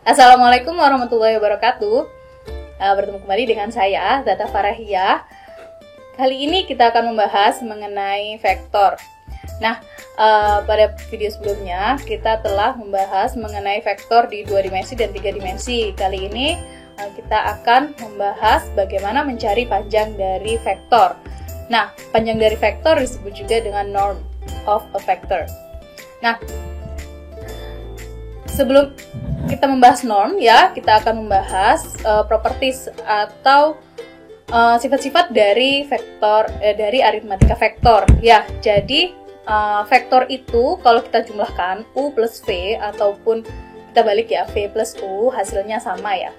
Assalamualaikum warahmatullahi wabarakatuh. Bertemu kembali dengan saya, Zata Farahia. Kali ini kita akan membahas mengenai vektor. Nah, pada video sebelumnya kita telah membahas mengenai vektor di 2 dimensi dan 3 dimensi. Kali ini kita akan membahas bagaimana mencari panjang dari vektor. Nah, panjang dari vektor disebut juga dengan norm of a vector. Nah, sebelum kita membahas norm, ya, kita akan membahas properties atau sifat-sifat dari vektor, dari aritmatika vektor. Ya, jadi vektor itu kalau kita jumlahkan u plus v ataupun kita balik ya, v plus u, hasilnya sama ya.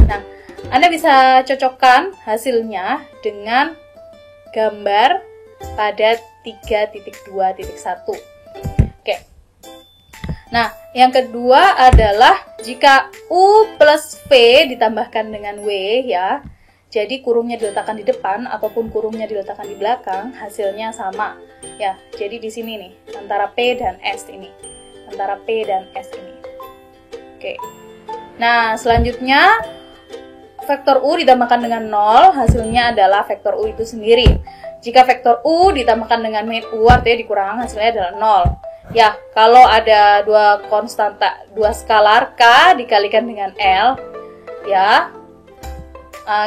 Nah, Anda bisa cocokkan hasilnya dengan gambar pada 3.2.1. Oke. Nah, yang kedua adalah jika u plus v ditambahkan dengan w ya, jadi kurungnya diletakkan di depan ataupun kurungnya diletakkan di belakang, hasilnya sama. Ya, jadi di sini nih, antara p dan s ini. Antara p dan s ini. Oke. Nah, selanjutnya vektor u ditambahkan dengan 0, hasilnya adalah vektor u itu sendiri. Jika vektor u ditambahkan dengan min u, artinya dikurang, hasilnya adalah 0. Ya, kalau ada dua skalar k dikalikan dengan l, ya,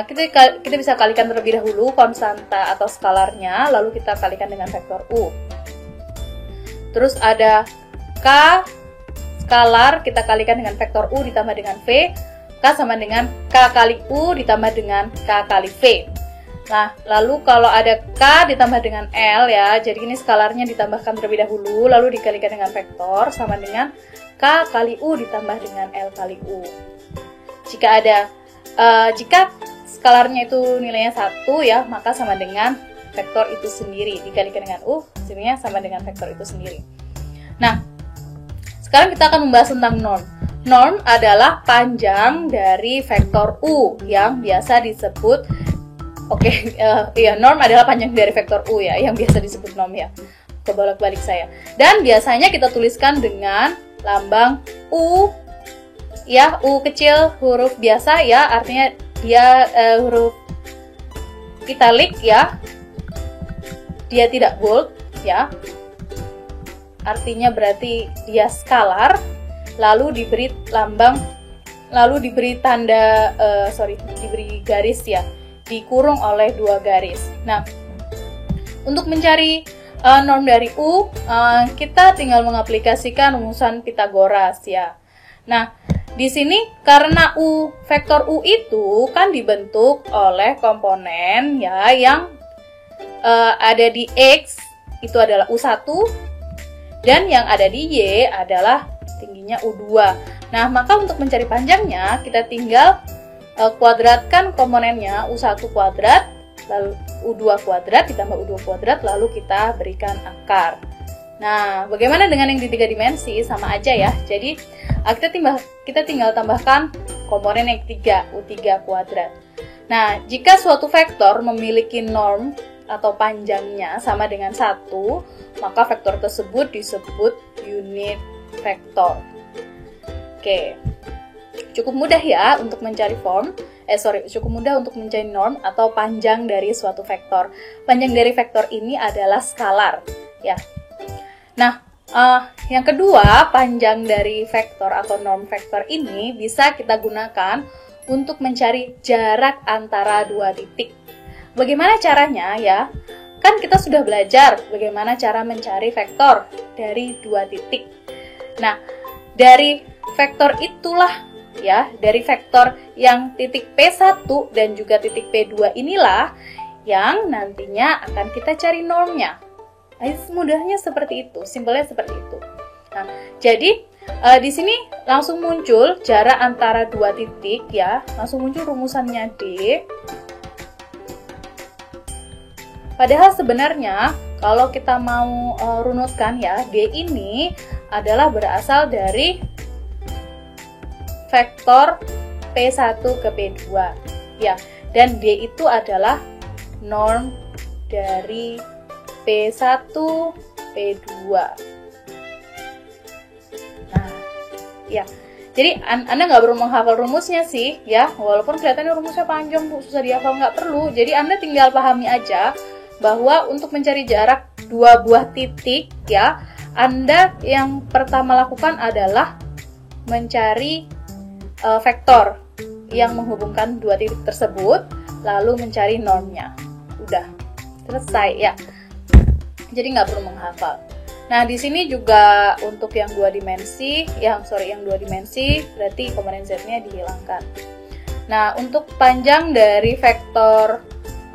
kita bisa kalikan terlebih dahulu konstanta atau skalarnya, lalu kita kalikan dengan vektor u. Terus ada k skalar, kita kalikan dengan vektor u ditambah dengan v, k sama dengan k kali u ditambah dengan k kali v. Nah, lalu kalau ada k ditambah dengan l ya, jadi ini skalarnya ditambahkan terlebih dahulu, lalu dikalikan dengan vektor sama dengan k kali u ditambah dengan l kali u. Jika skalarnya itu nilainya 1 ya, maka sama dengan vektor itu sendiri, dikalikan dengan u, hasilnya sama dengan vektor itu sendiri. Nah, sekarang kita akan membahas tentang norm. Norm adalah panjang dari vektor u yang biasa disebut norm adalah panjang dari vektor u ya, yang biasa disebut norm ya. Kebolak-balik saya. Dan biasanya kita tuliskan dengan lambang u ya, u kecil huruf biasa ya, artinya dia huruf italic ya. Dia tidak bold ya. Artinya berarti dia skalar, lalu diberi diberi garis ya, dikurung oleh 2 garis. Nah, untuk mencari norm dari u, kita tinggal mengaplikasikan rumusan Pythagoras ya. Nah, di sini karena vektor u itu kan dibentuk oleh komponen ya yang ada di x itu adalah u1 dan yang ada di y adalah tingginya u2. Nah, maka untuk mencari panjangnya kita tinggal kuadratkan komponennya u1 kuadrat lalu u2 kuadrat ditambah u2 kuadrat, lalu kita berikan akar. Nah, bagaimana dengan yang di 3 dimensi? Sama aja ya. Jadi kita tinggal tambahkan komponen yang ketiga, u3 kuadrat. Nah, jika suatu vektor memiliki norm atau panjangnya sama dengan 1, maka vektor tersebut disebut unit vektor. Oke. Cukup mudah ya untuk mencari cukup mudah untuk mencari norm atau panjang dari suatu vektor. Panjang dari vektor ini adalah skalar, ya. Nah, yang kedua, panjang dari vektor atau norm vektor ini bisa kita gunakan untuk mencari jarak antara 2 titik. Bagaimana caranya ya? Kan kita sudah belajar bagaimana cara mencari vektor dari 2 titik. Nah, dari vektor itulah ya, dari vektor yang titik P1 dan juga titik P2 inilah yang nantinya akan kita cari normnya. Mudahnya seperti itu, simpelnya seperti itu. Nah, jadi di sini langsung muncul jarak antara 2 titik ya, langsung muncul rumusannya D. Padahal sebenarnya kalau kita mau runutkan ya, D ini adalah berasal dari vektor P1 ke P2 ya, dan D itu adalah norm dari P1 P2. Nah, ya. Jadi Anda nggak perlu menghafal rumusnya sih ya, walaupun kelihatannya rumusnya panjang Bu, susah dihafal, nggak perlu. Jadi Anda tinggal pahami aja bahwa untuk mencari jarak dua buah titik ya, Anda yang pertama lakukan adalah mencari vektor yang menghubungkan dua titik tersebut, lalu mencari normnya. Udah selesai ya. Jadi nggak perlu menghafal. Nah, di sini juga untuk yang dua dimensi, yang dua dimensi berarti komponen Z-nya dihilangkan. Nah, untuk panjang dari vektor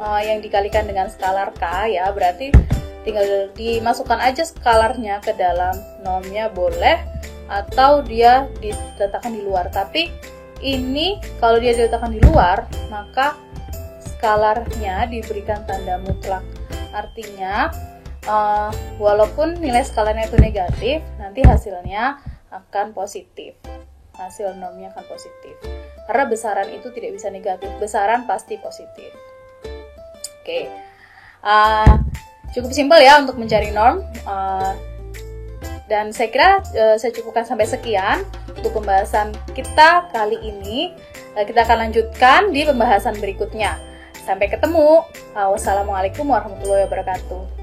yang dikalikan dengan skalar K ya, berarti tinggal dimasukkan aja skalarnya ke dalam normnya boleh, atau dia diletakkan di luar. Tapi ini kalau dia diletakkan di luar, maka skalarnya diberikan tanda mutlak. Artinya walaupun nilai skalarnya itu negatif, nanti hasilnya akan positif. Hasil normnya akan positif. Karena besaran itu tidak bisa negatif, besaran pasti positif. Oke. Cukup simpel ya untuk mencari norm. Dan saya kira saya cukupkan sampai sekian untuk pembahasan kita kali ini. Kita akan lanjutkan di pembahasan berikutnya. Sampai ketemu. Wassalamualaikum warahmatullahi wabarakatuh.